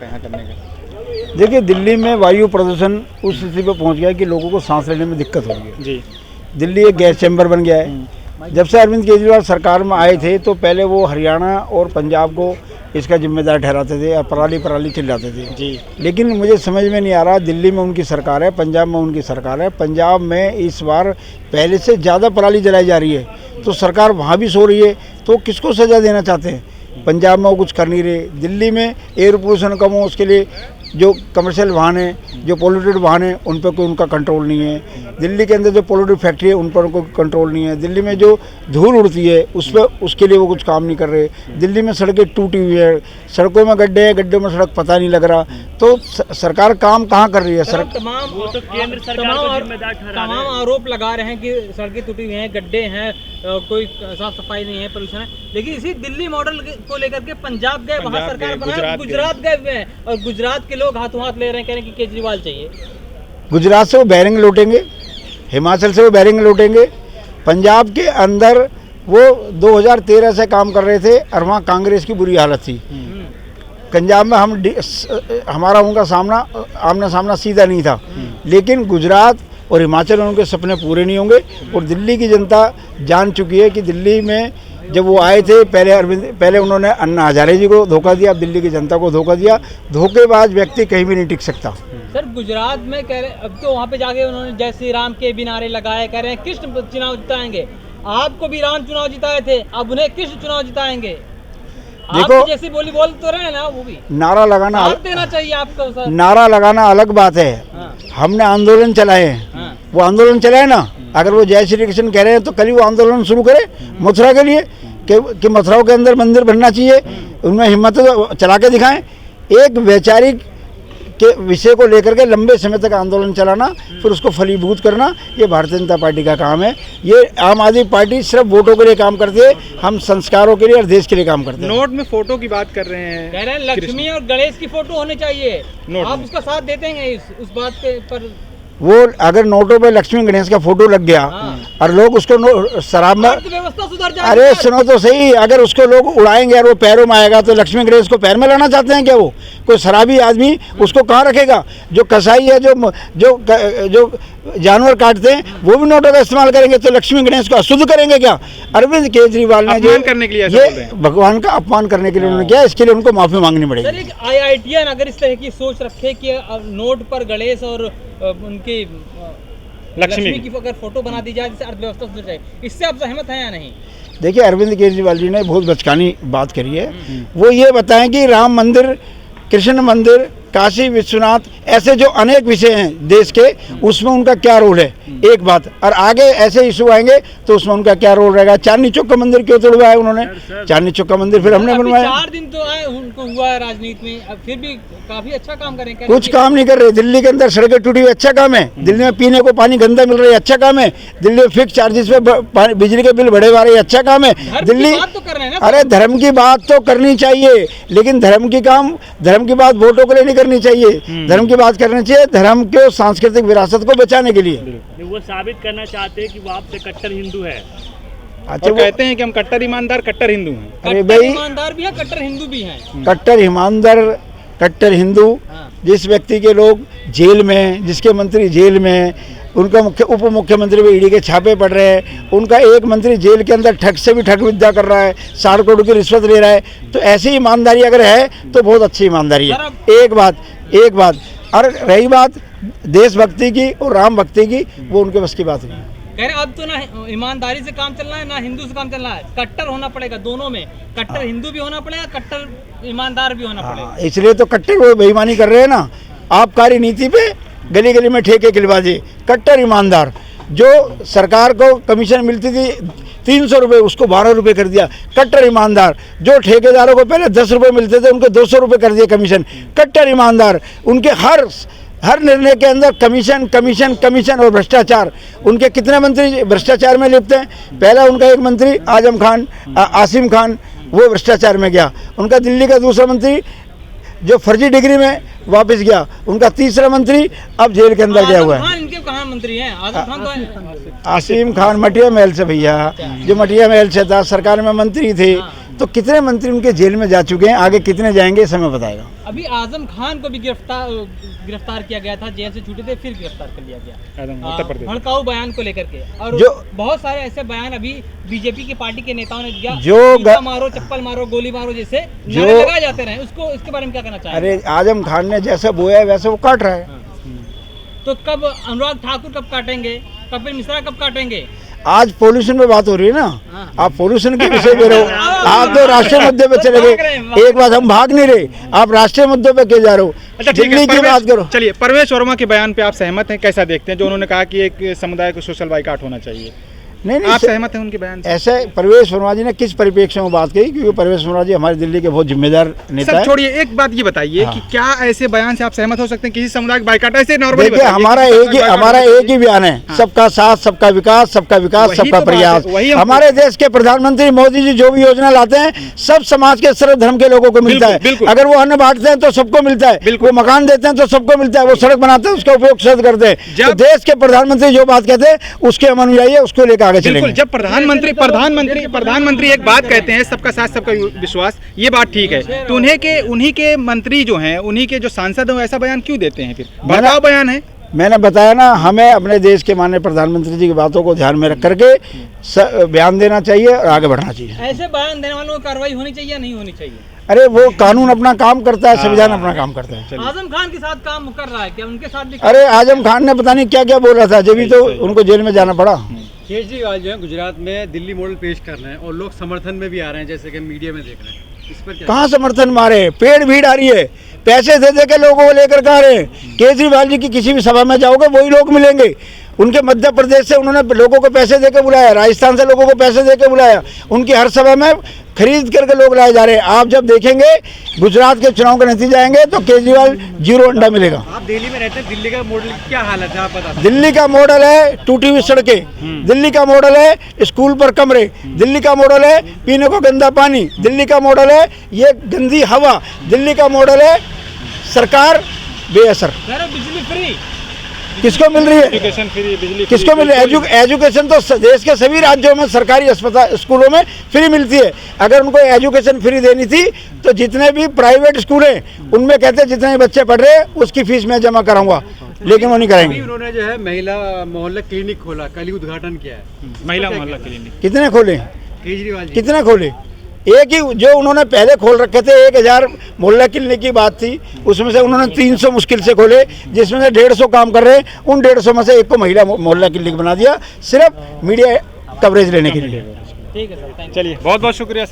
लगता है यहाँ करने का? देखिए, दिल्ली में वायु प्रदूषण उस स्थिति पर पहुंच गया है कि लोगों को सांस लेने में दिक्कत हो रही है। जी। दिल्ली एक गैस चैम्बर बन गया है। जब से अरविंद केजरीवाल सरकार में आए थे तो पहले वो हरियाणा और पंजाब को इसका जिम्मेदार ठहराते थे और पराली चिल्लाते थे जी। लेकिन मुझे समझ में नहीं आ रहा, दिल्ली में उनकी सरकार है, पंजाब में उनकी सरकार है। पंजाब में इस बार पहले से ज़्यादा पराली जलाई जा रही है, तो सरकार वहाँ भी सो रही है, तो किसको सज़ा देना चाहते हैं? पंजाब में वो कुछ कर नहीं रहे। दिल्ली में एयर पोल्यूशन कम हो उसके लिए जो कमर्शियल वाहन है, जो पोल्यूटेड वाहन है, उन पर कोई उनका कंट्रोल नहीं है। दिल्ली के अंदर जो पोल्यूटेड फैक्ट्री है उन पर कोई कंट्रोल नहीं है। दिल्ली में जो धूल उड़ती है उसके लिए वो कुछ काम नहीं कर रहे। दिल्ली में सड़कें टूटी हुई है, सड़कों में गड्ढे हैं, गड्ढों में सड़क पता नहीं लग रहा। तो सरकार काम कहाँ कर रही है? तमाम आरोप लगा रहे हैं कि सड़कें टूटी हुई हैं, गड्ढे हैं, कोई साफ सफाई नहीं है, पोल्यूशन है। लेकिन इसी दिल्ली मॉडल को लेकर के पंजाब गए, वहाँ सरकार बनाए, गुजरात गए हुए हैं और गुजरात के लोग हाथों हाथ ले रहे हैं, कह रहे हैं कि केजरीवाल चाहिए। गुजरात से वो बैरिंग लौटेंगे, हिमाचल से वो बैरिंग लौटेंगे। पंजाब के अंदर वो 2013 से काम कर रहे थे और वहाँ कांग्रेस की बुरी हालत थी। पंजाब में हमारा उनका आमना सामना सीधा नहीं था। लेकिन गुजरात और हिमाचल में उनके सपने पूरे नहीं होंगे। और दिल्ली की जनता जान चुकी है कि दिल्ली में जब वो आए थे पहले उन्होंने अन्ना हजारे जी को धोखा दिया, अब दिल्ली की जनता को धोखा दिया। धोखेबाज व्यक्ति कहीं भी नहीं टिक सकता। सर, गुजरात में कह रहे, अब तो वहाँ पे जाके उन्होंने जय श्री राम के भी नारे लगाए, कह रहे हैं कृष्ण चुनाव जिताएंगे। आपको भी राम चुनाव जिताए थे, अब उन्हें कृष्ण चुनाव जिताएंगे। देखो, जैसी बोली बोल तो रहे हैं ना, वो भी नारा लगाना देना चाहिए आपको। सर, नारा लगाना अलग बात है। हमने आंदोलन चलाए हैं, वो आंदोलन चलाए ना। अगर वो जय श्री कृष्ण कह रहे हैं तो कल ही वो आंदोलन शुरू करे मथुरा के लिए कि मथुराओं के अंदर मंदिर बनना चाहिए। उनमें हिम्मत तो चला के दिखाएं। एक वैचारिक के विषय को लेकर के लंबे समय तक आंदोलन चलाना, फिर उसको फलीभूत करना, ये भारतीय जनता पार्टी का काम है। ये आम आदमी पार्टी सिर्फ वोटों के लिए काम करती है, हम संस्कारों के लिए और देश के लिए काम करते हैं। नोट में फोटो की बात कर रहे हैं, कह रहे हैं लक्ष्मी और गणेश की फोटो होनी चाहिए। आप उसका साथ देते हैं उस बात पर? वो अगर नोटों पे लक्ष्मी गणेश का फोटो लग गया और लोग उसको शराब में, व्यवस्था सुधर जाएगी। अरे सुनो तो सही, अगर उसको लोग उड़ाएंगे और वो पैरों में आएगा तो लक्ष्मी गणेश को पैर में लाना चाहते हैं क्या? वो कोई शराबी आदमी उसको कहाँ रखेगा? जो कसाई है, जो जानवर काटते हैं, वो भी नोटों का इस्तेमाल करेंगे तो लक्ष्मी गणेश को अशुद्ध करेंगे क्या? अरविंद केजरीवाल ने जो करने के लिए ये भगवान का अपमान करने के लिए उन्होंने किया, इसके लिए उनको माफी मांगनी पड़ेगी। सर, एक IITian अगर इस तरह की सोच रखे कि नोट पर गणेश और उनकी लक्ष्मी की अगर फोटो बना दी जाए जिससे अर्थव्यवस्था सुधर जाए, इससे आप सहमत हैं या नहीं? देखिए, अरविंद केजरीवाल जी ने बहुत बचकानी बात करी है। वो ये बताएं कि राम मंदिर, कृष्ण मंदिर, काशी विश्वनाथ, ऐसे जो अनेक विषय हैं देश के, उसमें उनका क्या रोल है, एक बात। और आगे ऐसे इशू आएंगे तो उसमें उनका क्या रोल रहेगा। चांदनी चौक का मंदिर क्यों तोड़वाया उन्होंने? चांदनी चौक का मंदिर फिर हमने बनवाया। 4 दिन तो आए उनको हुआ है राजनीति में, अब फिर भी काफी अच्छा काम करें। कुछ काम नहीं कर रहे। दिल्ली के अंदर सड़कें टूटी हुई, अच्छा काम है। दिल्ली में पीने को पानी गंदा मिल रहा है, अच्छा काम है। दिल्ली में फिक्स चार्जेस पे बिजली के बिल बढ़े हुए रहे, अच्छा काम है। दिल्ली, अरे धर्म की बात तो करनी चाहिए, लेकिन धर्म की बात वोटों के लिए नहीं करनी चाहिए। धर्म की बात करनी चाहिए, धर्म के सांस्कृतिक विरासत को बचाने के लिए। वो साबित करना चाहते हैं कि वो आपसे कट्टर हिंदू है। अच्छा, वो कहते हैं कि हम कट्टर ईमानदार, कट्टर हिंदू हैं। अरे भाई, ईमानदार भी है, कट्टर हिंदू भी हैं। कट्टर ईमानदार, कट्टर हिंदू, जिस व्यक्ति के लोग जेल में, जिसके मंत्री जेल में, उनका उप मुख्यमंत्री भी ईडी के छापे पड़ रहे हैं, उनका एक मंत्री जेल के अंदर ठग से भी ठग विद्या कर रहा है, 60 करोड़ की रिश्वत ले रहा है, तो ऐसी ईमानदारी अगर है तो बहुत अच्छी ईमानदारी है। एक बात। और रही बात देशभक्ति की और राम भक्ति की, वो उनके बस की बात नहीं है। कह रहे अब तो ना ईमानदारी से काम चलना है, ना हिंदू से काम चलना है, कट्टर होना पड़ेगा दोनों में। कट्टर हिंदू भी होना पड़ेगा, कट्टर ईमानदार भी होना पड़ेगा। इसलिए तो कट्टर वो बेईमानी कर रहे हैं ना, आबकारी नीति पे गली गली में ठेके गिलबाजी। कट्टर ईमानदार, जो सरकार को कमीशन मिलती थी 300 रुपये, उसको 12 रुपये कर दिया, कट्टर ईमानदार। जो ठेकेदारों को पहले 10 रुपये मिलते थे, उनको 200 रुपये कर दिए कमीशन, कट्टर ईमानदार। उनके हर निर्णय के अंदर कमीशन और भ्रष्टाचार। उनके कितने मंत्री भ्रष्टाचार में लिप्त हैं? पहला उनका एक मंत्री आसिम खान, वो भ्रष्टाचार में गया। उनका दिल्ली का दूसरा मंत्री जो फर्जी डिग्री में वापस गया, उनका तीसरा मंत्री अब जेल के अंदर गया हुआ है। इनके कहाँ मंत्री हैं? आसिम खान मटिया महल से, भैया जो मटिया महल से था, सरकार में मंत्री थे, तो कितने मंत्री उनके जेल में जा चुके हैं, आगे कितने जाएंगे समय बताएगा। अभी आजम खान को भी गिरफ्तार किया गया था, जेल से छूटे थे फिर गिरफ्तार कर लिया गया उत्तर प्रदेश भड़काऊ बयान को लेकर के। और जो बहुत सारे ऐसे बयान अभी बीजेपी की पार्टी के नेताओं ने दिया, जो ईंटा मारो, चप्पल मारो, गोली मारो जैसे जो लगाए जाते रहे, उसको इसके बारे में क्या कहना चाहिए? अरे आजम खान ने जैसा बोया है वैसे वो काट रहा है। तो कब अनुराग ठाकुर कब काटेंगे, कपिल मिश्रा कब काटेंगे? आज पोल्यूशन पे बात हो रही है ना, आप पोल्यूशन के विषय पे रहो, आप तो राष्ट्रीय मुद्दे पे चले गए। एक बात, हम भाग नहीं रहे, आप राष्ट्रीय मुद्दों पे क्यों जा रहे हो? अच्छा ठीक है, दिल्ली की बात करो। चलिए, परवेश वर्मा के बयान पे आप सहमत हैं? कैसा देखते हैं जो उन्होंने कहा कि एक समुदाय को सोशल बाइकाट होना चाहिए? नहीं, आप सहमत हैं उनके बयान से? ऐसे परवेश वर्मा जी ने किस परिप्रेक्ष्य में बात कही? क्योंकि परवेश वर्मा जी हमारे दिल्ली के बहुत जिम्मेदार नेता हैं। छोड़िए, एक बात ये बताइए कि क्या ऐसे बयान से आप सहमत हो सकते हैं किसी समुदाय का बाइकाट? ऐसे नॉर्मली देखिए, हमारा एक ही बयान है, सबका साथ, सबका विकास, सबका विकास, सबका प्रयास। हमारे देश के प्रधानमंत्री मोदी जी जो भी योजना लाते हैं सब समाज के सर्व धर्म के लोगों को मिलता है। अगर वो अन्न बांटते हैं तो सबको मिलता है, वो मकान देते हैं तो सबको मिलता है, वो सड़क बनाते हैं उसका उपयोग सब करते हैं। तो देश के प्रधानमंत्री जो बात कहते हैं उसके हम अनुयायी है, उसको लेकर आगे चलेंगे। जब प्रधानमंत्री एक बात कहते हैं, सबका साथ सबका विश्वास, ये बात ठीक है, तो उन्हीं के मंत्री जो हैं, उन्हीं के जो सांसद हैं, ऐसा बयान क्यों देते हैं? फिर भड़काऊ बयान है। मैंने बताया ना, हमें अपने देश के माननीय प्रधानमंत्री जी की बातों को ध्यान में रख करके बयान देना चाहिए और आगे बढ़ना चाहिए। ऐसे बयान देने वालों को कार्रवाई होनी चाहिए या नहीं होनी चाहिए? अरे वो कानून अपना काम करता है, संविधान अपना काम करता है। आजम खान के साथ काम कर रहा है क्या? उनके साथ भी? अरे आजम खान ने पता नहीं क्या क्या बोल रहा था, जब भी तो उनको जेल में जाना पड़ा। केजरीवाल जो है गुजरात में दिल्ली मॉडल पेश कर रहे हैं और लोग समर्थन में भी आ रहे हैं, जैसे कि मीडिया में देख रहे हैं, इस पर क्या? कहाँ समर्थन मारे, पेड़ भीड़ आ रही है, पैसे दे दे के लोगों को लेकर आ रहे हैं। केजरीवाल जी की किसी भी सभा में जाओगे वही लोग मिलेंगे। उनके मध्य प्रदेश से उन्होंने लोगों को पैसे दे के बुलाया, राजस्थान से लोगों को पैसे दे के बुलाया, उनकी हर सभा में खरीद करके लोग लाए जा रहे हैं। आप जब देखेंगे गुजरात के चुनाव का नतीजा आएंगे तो केजरीवाल 0 अंडा मिलेगा। आप दिल्ली में रहते हैं, दिल्ली का मॉडल क्या हालत है आप बता? दिल्ली का मॉडल है टूटी हुई सड़कें, दिल्ली का मॉडल है स्कूल पर कमरे, दिल्ली का मॉडल है पीने को गंदा पानी, दिल्ली का मॉडल है ये गंदी हवा, दिल्ली का मॉडल है सरकार बेअसर। बिजली फ्री किसको मिल रही है? एजुकेशन फ्री, बिजली किसको मिल रही है? एजुकेशन तो देश के सभी राज्यों में सरकारी अस्पताल स्कूलों में फ्री मिलती है। अगर उनको एजुकेशन फ्री देनी थी तो जितने भी प्राइवेट स्कूल हैं उनमें कहते जितने बच्चे पढ़ रहे हैं उसकी फीस मैं जमा कराऊंगा, लेकिन वो नहीं कराएंगे। उन्होंने जो है महिला मोहल्ला क्लिनिक खोला, कल ही उद्घाटन किया है। महिला मोहल्ला क्लिनिक कितने खोले? केजरीवाल जी कितने खोले? एक ही जो उन्होंने पहले खोल रखे थे, 1000 मोहल्ला क्लिनिक की बात थी, उसमें से उन्होंने 300 मुश्किल से खोले, जिसमें से 150 काम कर रहे हैं। उन 150 में से एक को महिला मोहल्ला क्लिनिक बना दिया, सिर्फ मीडिया कवरेज लेने के लिए। ठीक है सर, चलिए, बहुत बहुत शुक्रिया।